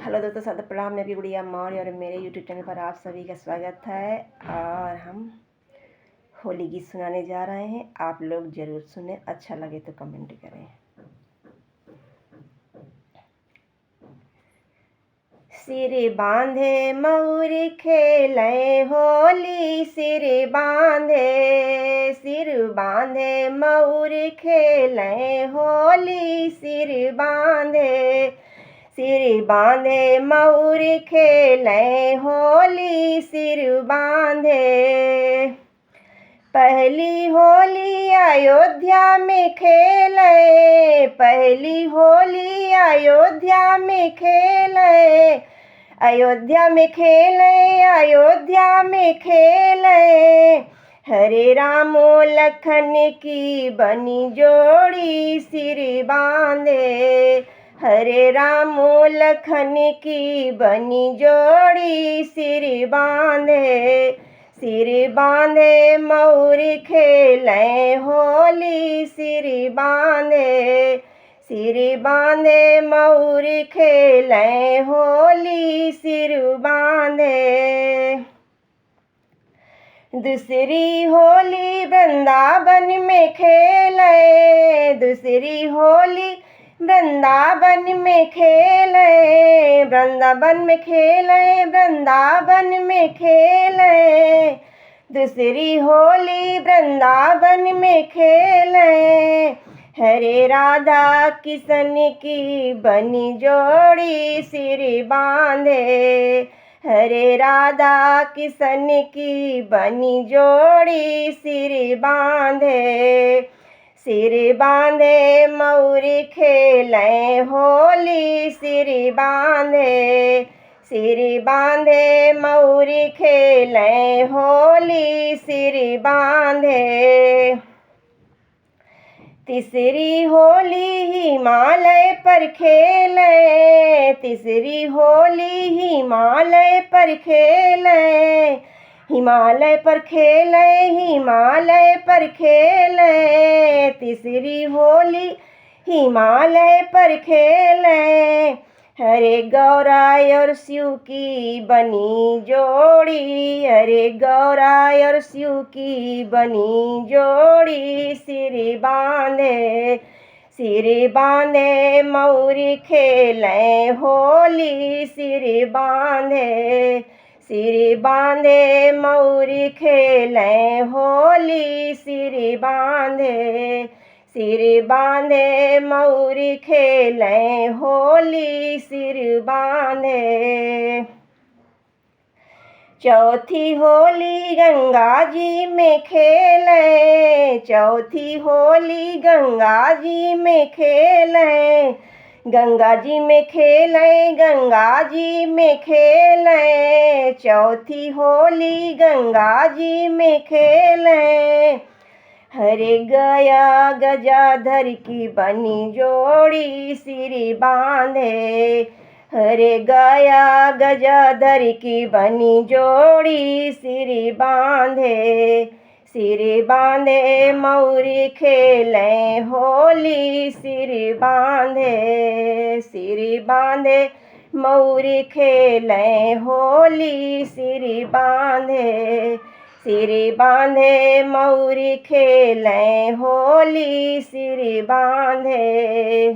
Hello दोस्तों, सादर प्रणाम। मेरी गुड़िया मौर्य और मेरे यूट्यूब चैनल पर आप सभी का स्वागत है। और हम होली गीत सुनाने जा रहे हैं। आप लोग ज़रूर सुने, अच्छा लगे तो कमेंट करें। सिर बांधे मऊर खेले होली, सिर बांधे मऊर खेले होली, सिर बांधे मऊर खेले होली, सिर बांधे। पहली होली अयोध्या में खेले, पहली होली अयोध्या में खेले, अयोध्या में खेले, अयोध्या में खेले। हरे रामो लखन की बनी जोड़ी, सिर बांधे। हरे रामो लखन की बनी जोड़ी, सिर बांधे। सिर बांधे मऊर खेले होली, सिर बांधे। सिर बांधे मऊर खेले होली, सिर बांधे। दूसरी होली वृंदावन में खेले, दूसरी होली वृंदावन में खेले, वृंदावन में खेले, वृंदावन में खेले। दूसरी होली वृंदावन में खेले। हरे राधा किशन की बनी जोड़ी, सिर बांधे। हरे राधा किशन की बनी जोड़ी, सिर बांधे। सिर बांधे मऊर खेले होली, सिर बांधे। सिर बांधे मऊर खेले होली, सिर बांधे। तीसरी होली हिमालय पर खेले, तीसरी होली हिमालय पर खेले, हिमालय पर खेले, हिमालय पर खेले। तीसरी होली हिमालय पर खेले। हरे गौरा और शिव की बनी जोड़ी, हरे गौरा और शिव की बनी जोड़ी, सिर बांधे। सिर बांधे मऊर खेले होली, सिर बांधे। सिर बांधे मऊर खेले होली, सिर बांधे। सिर बांधे मऊर खेले होली, सिर बांधे। चौथी होली गंगा जी में खेले, चौथी होली गंगा जी में खेले, गंगा जी में खेले, गंगा जी में खेले। चौथी होली गंगा जी में खेले। हरे गया गजाधर की बनी जोड़ी, सिर बांधे। हरे गया गजाधर की बनी जोड़ी, सिर बांधे। सिर बांधे मऊर खेले होली, सिर बांधे। सिर बांधे मऊर खेले होली, सिर बांधे। सिर बांधे मऊर खेले होली, सिर बांधे।